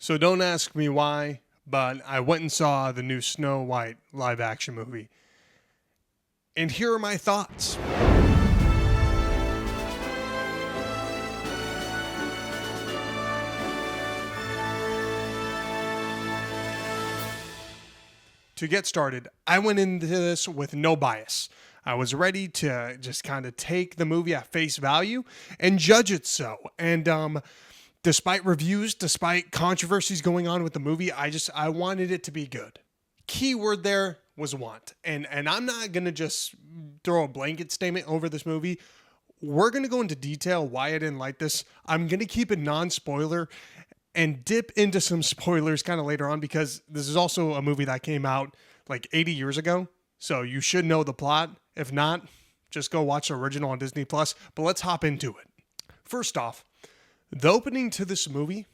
So don't ask me why, but I went and saw the new Snow White live action movie. And here are my thoughts. To get started, I went into this with no bias. I was ready to just kind of take the movie at face value and judge it so. And despite reviews, despite controversies going on with the movie, I wanted it to be good. Key word there was want. And I'm not going to just throw a blanket statement over this movie. We're going to go into detail why I didn't like this. I'm going to keep it non-spoiler and dip into some spoilers kind of later on, because this is also a movie that came out like 80 years ago. So you should know the plot. If not, just go watch the original on Disney Plus. But let's hop into it. First off, the opening to this movie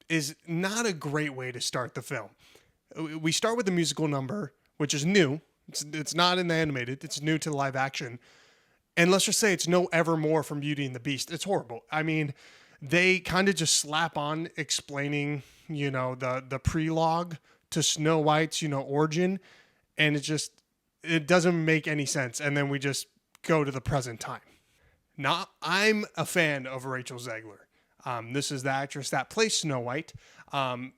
is not a great way to start the film. We start with the musical number, which is new. It's not in the animated. It's new to the live action. And let's just say it's no Evermore from Beauty and the Beast. It's horrible. I mean, they kind of just slap on explaining, the prelogue to Snow White's, origin. And it doesn't make any sense. And then we just go to the present time. Now, I'm a fan of Rachel Zegler. This is the actress that plays Snow White.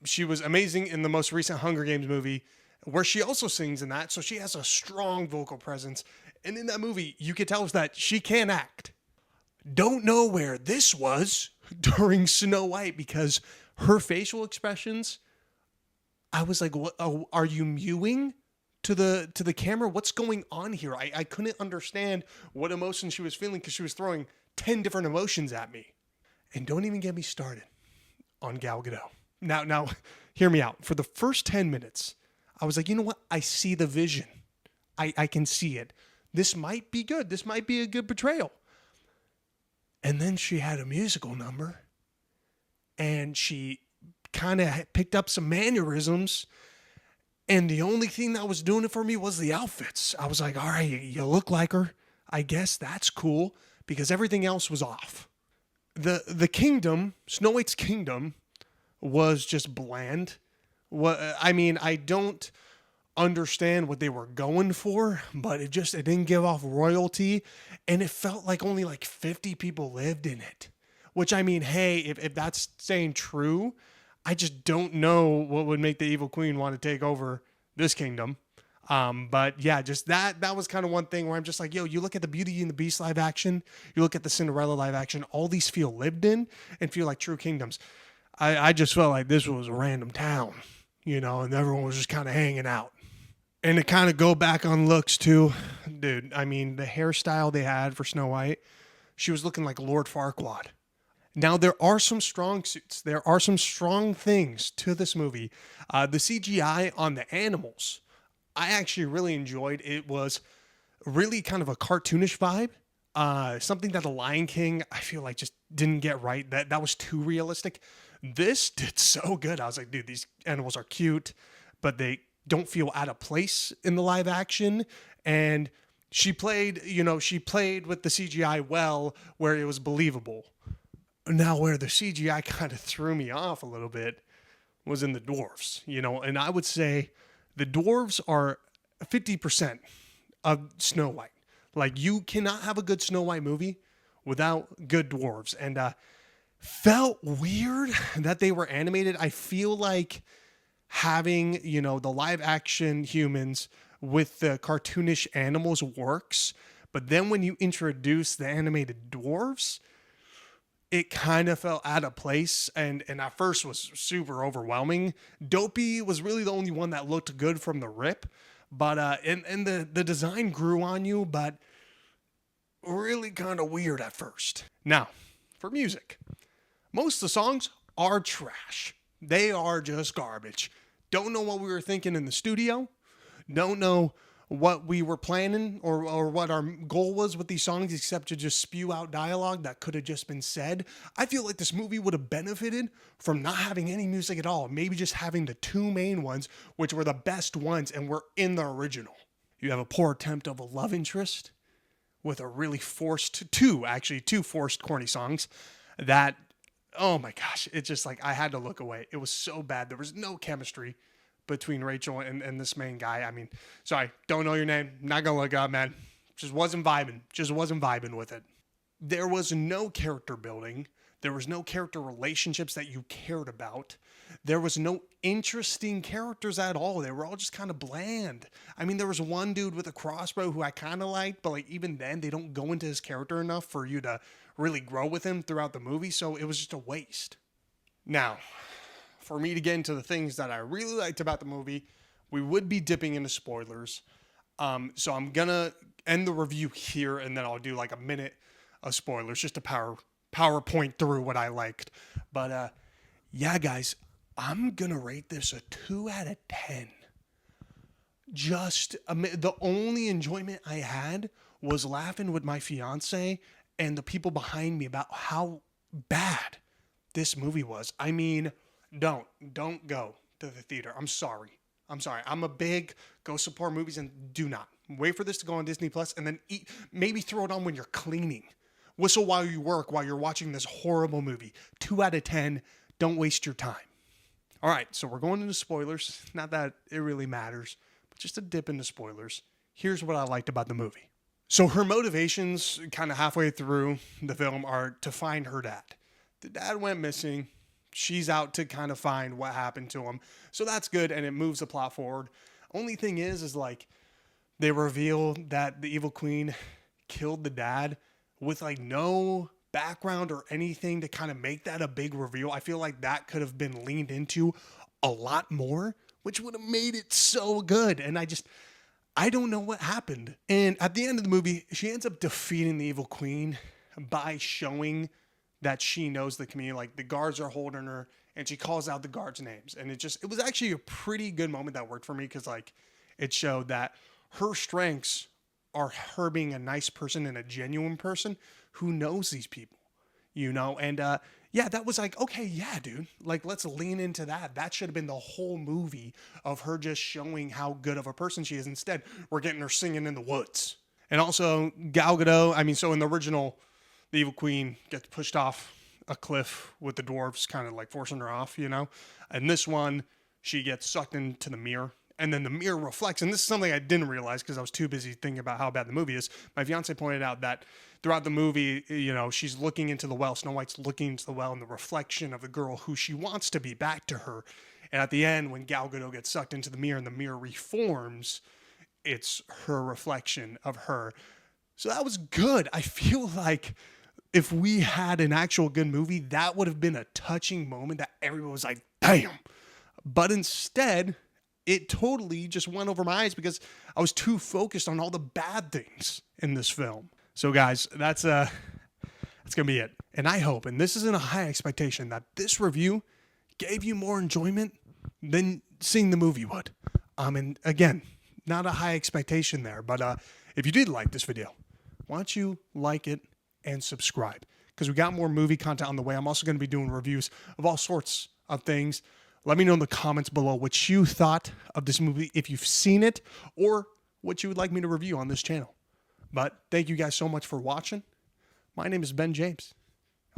She was amazing in the most recent Hunger Games movie, where she also sings in that. So she has a strong vocal presence. And in that movie, you can tell us that she can act. Don't know where this was during Snow White, because her facial expressions, I was like, what, are you mewing to the camera? What's going on here? I couldn't understand what emotion she was feeling, because she was throwing 10 different emotions at me. And don't even get me started on Gal Gadot. Now, hear me out. For the first 10 minutes, I was like, you know what? I see the vision. I can see it. This might be good. This might be a good portrayal. And then she had a musical number, and she kind of picked up some mannerisms, and the only thing that was doing it for me was the outfits. I was like, all right, you look like her. I guess that's cool, because everything else was off. The kingdom, Snow White's kingdom, was just bland. I don't understand what they were going for, but it didn't give off royalty, and it felt like only like 50 people lived in it. Which, hey, if that's saying true, I just don't know what would make the evil queen want to take over this kingdom. But yeah, just that was kind of one thing where I'm just like, yo, you look at the Beauty and the Beast live action, you look at the Cinderella live action, all these feel lived in and feel like true kingdoms. I just felt like this was a random town, and everyone was just kind of hanging out. And to kind of go back on looks too, dude, the hairstyle they had for Snow White, she was looking like Lord Farquaad. Now, there are some strong suits. There are some strong things to this movie. The CGI on the animals, I actually really enjoyed. It was really kind of a cartoonish vibe. Something that The Lion King, I feel like, just didn't get right. That was too realistic. This did so good. I was like, dude, these animals are cute, but they don't feel out of place in the live action. And she played with the CGI well, where it was believable. Now, where the CGI kind of threw me off a little bit was in the dwarves, and I would say the dwarves are 50% of Snow White. Like, you cannot have a good Snow White movie without good dwarves. And felt weird that they were animated. I feel like having, the live action humans with the cartoonish animals works. But then when you introduce the animated dwarves, it kind of felt out of place, and at first was super overwhelming. Dopey was really the only one that looked good from the rip, but and the design grew on you, but really kind of weird at first. Now, for music, most of the songs are trash. They are just garbage. Don't know what we were thinking in the studio. Don't know what we were planning or what our goal was with these songs, except to just spew out dialogue that could have just been said. I feel like this movie would have benefited from not having any music at all. Maybe just having the two main ones, which were the best ones and were in the original. You have a poor attempt of a love interest with a really two forced corny songs that oh my gosh, it just like I had to look away. It was so bad. There was no chemistry between Rachel and this main guy. I mean, sorry, don't know your name. Not gonna look up, man. Just wasn't vibing. Just wasn't vibing with it. There was no character building. There was no character relationships that you cared about. There was no interesting characters at all. They were all just kind of bland. I mean, there was one dude with a crossbow who I kind of liked, but like even then, they don't go into his character enough for you to really grow with him throughout the movie. So it was just a waste. Now, for me to get into the things that I really liked about the movie, we would be dipping into spoilers. So I'm gonna end the review here, and then I'll do like a minute of spoilers just to PowerPoint through what I liked. But yeah, guys, I'm gonna rate this a 2 out of 10. Just the only enjoyment I had was laughing with my fiance and the people behind me about how bad this movie was. I mean, don't go to the theater. I'm sorry. I'm a big go support movies, and do not wait for this to go on Disney Plus and then maybe throw it on when you're cleaning. Whistle while you work while you're watching this horrible movie. 2 out of 10. Don't waste your time. All right, so we're going into spoilers. Not that it really matters, but just a dip into spoilers. Here's what I liked about the movie. So her motivations kind of halfway through the film are to find her dad. The dad went missing. She's out to kind of find what happened to him. So that's good, and it moves the plot forward. Only thing is like they reveal that the evil queen killed the dad with like no background or anything to kind of make that a big reveal. I feel like that could have been leaned into a lot more, which would have made it so good. And I don't know what happened. And at the end of the movie, she ends up defeating the evil queen by showing that she knows the community. Like the guards are holding her and she calls out the guards' names. And it was actually a pretty good moment that worked for me, because like it showed that her strengths are her being a nice person and a genuine person who knows these people, you know? And yeah, that was like, okay, yeah, dude, like let's lean into that. That should have been the whole movie of her just showing how good of a person she is. Instead, we're getting her singing in the woods. And also Gal Gadot, I mean, so in the original, the evil queen gets pushed off a cliff with the dwarves kind of like forcing her off, you know? And this one, she gets sucked into the mirror. And then the mirror reflects. And this is something I didn't realize because I was too busy thinking about how bad the movie is. My fiance pointed out that throughout the movie, you know, she's looking into the well. Snow White's looking into the well, and the reflection of the girl who she wants to be back to her. And at the end, when Gal Gadot gets sucked into the mirror and the mirror reforms, it's her reflection of her. So that was good. I feel like if we had an actual good movie, that would have been a touching moment that everyone was like, damn. But instead, it totally just went over my eyes because I was too focused on all the bad things in this film. So guys, that's going to be it. And I hope, and this isn't a high expectation, that this review gave you more enjoyment than seeing the movie would. And again, not a high expectation there, but if you did like this video, why don't you like it and subscribe? Because we got more movie content on the way. I'm also going to be doing reviews of all sorts of things. Let me know in the comments below what you thought of this movie, if you've seen it, or what you would like me to review on this channel. But thank you guys so much for watching. My name is Ben James.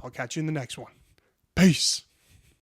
I'll catch you in the next one. Peace.